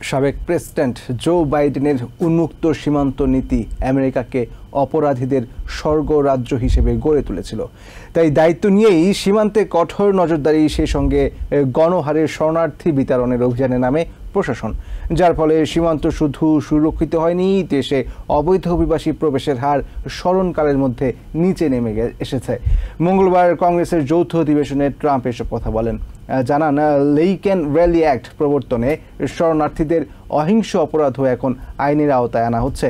সাবেক president Joe বাইডেনের উন্মুক্ত সীমান্ত নীতি আমেরিকাকে অপরাধীদের স্বর্গরাজ্য হিসেবে গড়ে তুলেছিল। তাই দায়িত্ব নিয়েই সীমান্তে কঠোর নজরদারি, সেই সঙ্গে গণহারে শরণার্থী বিতরণের অভিযানে নামে প্রশাসন, যার ফলে সীমান্ত শুধু সুরক্ষিত হয়নি, দেশে অবৈধ অভিবাসী প্রবেশের হার স্মরণকালের মধ্যে নিচে নেমে এসেছে। মঙ্গলবার কংগ্রেসের যৌথ অধিবেশনে ট্রাম্প এসব কথা বলেন। জানান, লেইকেন র্যালি অ্যাক্ট প্রবর্তনে শরণার্থীদের অহিংস অপরাধও এখন আইনের আওতায় আনা হচ্ছে।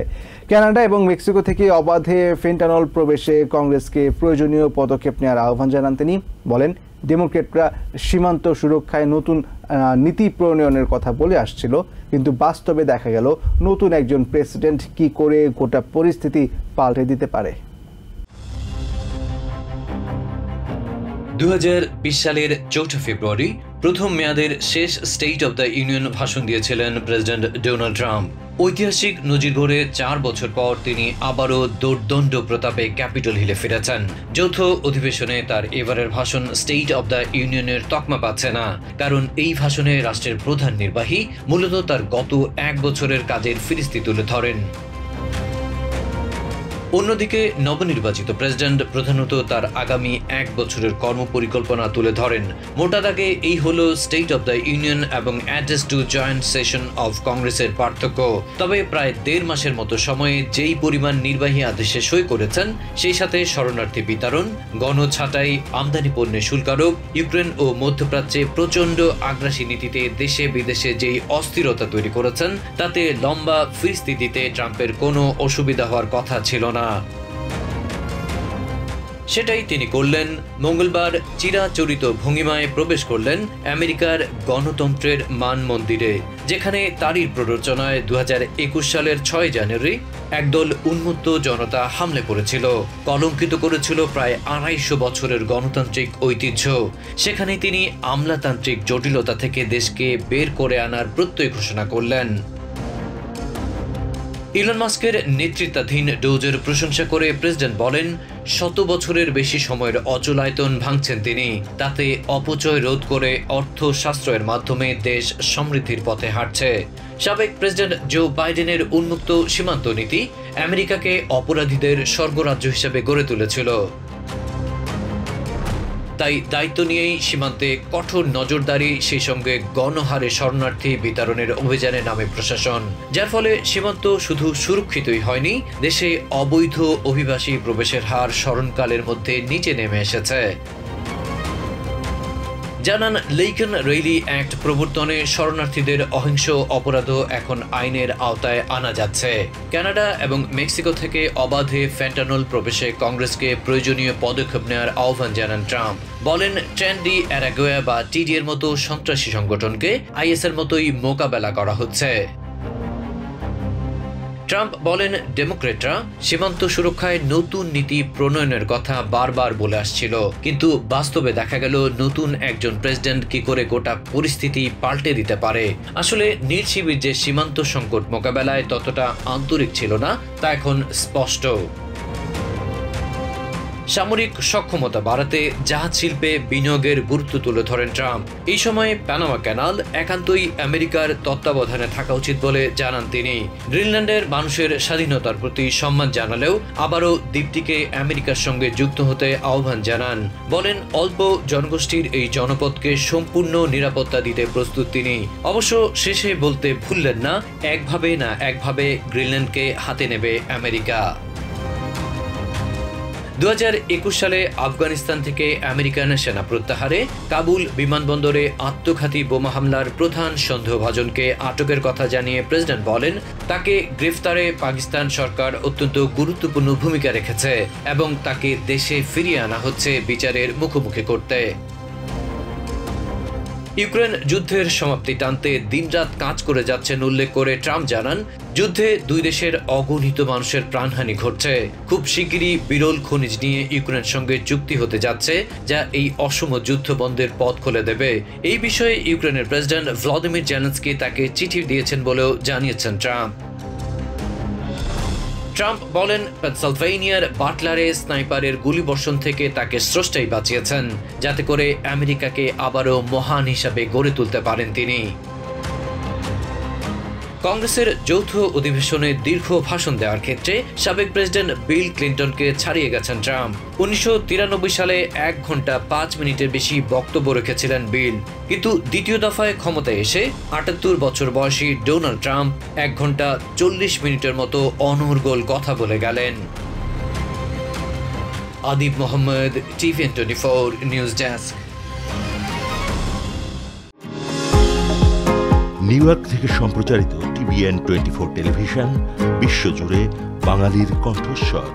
কানাডা এবং মেক্সিকো থেকে অবাধে ফেন্টানল প্রবেশে কংগ্রেসকে প্রয়োজনীয় পদক্ষেপ নেওয়ার আহ্বান জানান তিনি। বলেন, ডেমোক্রেটরা সীমান্ত সুরক্ষায় নতুন নীতি প্রণয়নের কথা বলে আসছিল, কিন্তু বাস্তবে দেখা গেল নতুন একজন প্রেসিডেন্ট কি করে গোটা পরিস্থিতি পাল্টে দিতে পারে। 2020 সালের 4 ফেব্রুয়ারি প্রথম মেয়াদের শেষ স্টেট অব দ্য ইউনিয়ন ভাষণ দিয়েছিলেন প্রেসিডেন্ট ডোনাল্ড ট্রাম্প। ঐতিহাসিক নজির গড়ে 4 বছর পর তিনি আবারও দোর্দণ্ড প্রতাপে ক্যাপিটল হিলে ফিরেছেন। যৌথ অধিবেশনে তার এবারের ভাষণ স্টেট অব দ্য ইউনিয়নের তকমা পাচ্ছে না, কারণ এই ভাষণে রাষ্ট্রের প্রধান নির্বাহী মূলত তার গত 1 বছরের কাজের ফিরিস্তি তুলে ধরেন। অন্যদিকে নবনির্বাচিত প্রেসিডেন্ট প্রধানত তার আগামী 1 বছরের কর্মপরিকল্পনা তুলে ধরেন। মোটা দাগে এই হলো স্টেট অব দ্য ইউনিয়ন এবং address to joint session of কংগ্রেসের পার্থক্য। তবে প্রায় 1.5 মাসের মতো সময়ে যেই পরিমাণ নির্বাহী আদেশে সই করেছেন, সেই সাথে শরণার্থী বিতরণ, গণছাঁটাই, আমদানি পণ্যে শুল্ক আরোপ, ইউক্রেন ও মধ্যপ্রাচ্যে প্রচণ্ড আগ্রাসী নীতিতে দেশে বিদেশে যেই অস্থিরতা তৈরি করেছেন, তাতে লম্বা ফিরিস্তি দিতে ট্রাম্পের কোনো অসুবিধা হওয়ার কথা ছিল না। সেটাই তিনি করলেন। মঙ্গলবার চিরাচরিত ভঙ্গিমায় প্রবেশ করলেন আমেরিকার গণতন্ত্রের মান মন্দিরে, যেখানে তারই প্ররোচনায় 2021 সালের 6 জানুয়ারি একদল উন্মত্ত জনতা হামলে পড়েছিল, কলঙ্কিত করেছিল প্রায় 250 বছরের গণতান্ত্রিক ঐতিহ্য। সেখানে তিনি আমলাতান্ত্রিক জটিলতা থেকে দেশকে বের করে আনার প্রত্যয় ঘোষণা করলেন। ইলন মাস্কের নেতৃত্বাধীন ডোজের প্রশংসা করে প্রেসিডেন্ট বলেন, 100 বছরের বেশি সময়ের অচলায়তন ভাঙছেন তিনি। তাতে অপচয় রোধ করে অর্থ সাশ্রয়ের মাধ্যমে দেশ সমৃদ্ধির পথে হাঁটছে। সাবেক প্রেসিডেন্ট জো বাইডেনের উন্মুক্ত সীমান্ত নীতি আমেরিকাকে অপরাধীদের স্বর্গরাজ্য হিসেবে গড়ে তুলেছিল। তাই দায়িত্ব নিয়েই সীমান্তে কঠোর নজরদারি, সেই সঙ্গে গণহারে শরণার্থী বিতরণের অভিযানে নামে প্রশাসন, যার ফলে সীমান্ত শুধু সুরক্ষিতই হয়নি, দেশে অবৈধ অভিবাসী প্রবেশের হার স্মরণকালের মধ্যে নিচে নেমে এসেছে। জানান, লেইকেন র্যালি অ্যাক্ট প্রবর্তনে শরণার্থীদের অহিংস অপরাধও এখন আইনের আওতায় আনা যাচ্ছে। কানাডা এবং মেক্সিকো থেকে অবাধে ফেন্টানল প্রবেশে কংগ্রেসকে প্রয়োজনীয় পদক্ষেপ নেওয়ার আহ্বান জানান ট্রাম্প। বলেন, ট্রেন্ডি অ্যারাগোয়া বা টিডি এর মতো সন্ত্রাসী সংগঠনকে আইএস এর মতোই মোকাবেলা করা হচ্ছে। ট্রাম্প বলেন, ডেমোক্রেটরা সীমান্ত সুরক্ষায় নতুন নীতি প্রণয়নের কথা বারবার বলে আসছিল, কিন্তু বাস্তবে দেখা গেল নতুন একজন প্রেসিডেন্ট কি করে গোটা পরিস্থিতি পাল্টে দিতে পারে। আসলে নির্শিবির যে সীমান্ত সংকট মোকাবেলায় ততটা আন্তরিক ছিল না, তা এখন স্পষ্ট। সামরিক সক্ষমতা বাড়াতে জাহাজ শিল্পে বিনিয়োগের গুরুত্ব তুলে ধরেন ট্রাম্প। এই সময়ে পানামা ক্যানাল একান্তই আমেরিকার তত্ত্বাবধানে থাকা উচিত বলে জানান তিনি। গ্রিনল্যান্ডের মানুষের স্বাধীনতার প্রতি সম্মান জানালেও আবারও দ্বীপটিকে আমেরিকার সঙ্গে যুক্ত হতে আহ্বান জানান। বলেন, অল্প জনগোষ্ঠীর এই জনপদকে সম্পূর্ণ নিরাপত্তা দিতে প্রস্তুত তিনি। অবশ্য শেষে বলতে ভুললেন না, একভাবে গ্রিনল্যান্ডকে হাতে নেবে আমেরিকা। 2021 সালে আফগানিস্তান থেকে আমেরিকান সেনা প্রত্যাহারে কাবুল বিমানবন্দরে আত্মঘাতী বোমা হামলার প্রধান সন্দেহভাজনকে আটকের কথা জানিয়ে প্রেসিডেন্ট বলেন, তাকে গ্রেফতারে পাকিস্তান সরকার অত্যন্ত গুরুত্বপূর্ণ ভূমিকা রেখেছে এবং তাকে দেশে ফিরিয়ে আনা হচ্ছে বিচারের মুখোমুখি করতে। ইউক্রেন যুদ্ধের সমাপ্তি টানতে দিনরাত কাজ করে যাচ্ছেন উল্লেখ করে ট্রাম্প জানান, যুদ্ধে 2 দেশের অগণিত মানুষের প্রাণহানি ঘটছে। খুব শিগগিরই বিরল খনিজ নিয়ে ইউক্রেনের সঙ্গে চুক্তি হতে যাচ্ছে, যা এই অসম যুদ্ধ বন্ধের পথ খুলে দেবে। এই বিষয়ে ইউক্রেনের প্রেসিডেন্ট ভ্লাদিমির জেলেনস্কি তাকে চিঠি দিয়েছেন বলেও জানিয়েছেন ট্রাম্প। ট্রাম্প বলেন, পেনসিলভেনিয়ার বাটলারে স্নাইপারের গুলিবর্ষণ থেকে তাকে স্রষ্টাই বাঁচিয়েছেন, যাতে করে আমেরিকাকে আবারও মহান হিসাবে গড়ে তুলতে পারেন তিনি। কংগ্রেসের যৌথ অধিবেশনে দীর্ঘ ভাষণ দেওয়ার ক্ষেত্রে সাবেক প্রেসিডেন্ট বিল ক্লিন্টনকে ছাড়িয়ে গেছেন ট্রাম্প। 1993 সালে 1 ঘন্টা 5 মিনিটের বেশি বক্তব্য রেখেছিলেন বিল, কিন্তু দ্বিতীয় দফায় ক্ষমতায় এসে 78 বছর বয়সী ডোনাল্ড ট্রাম্প 1 ঘন্টা 40 মিনিটের মতো অনর্গল কথা বলে গেলেন। Adib Mohammad, TVN 24 news desk. New York থেকে সম্প্রচারিত TVN 24 টেলিভিশন বিশ্বজুড়ে বাঙালির কণ্ঠস্বর।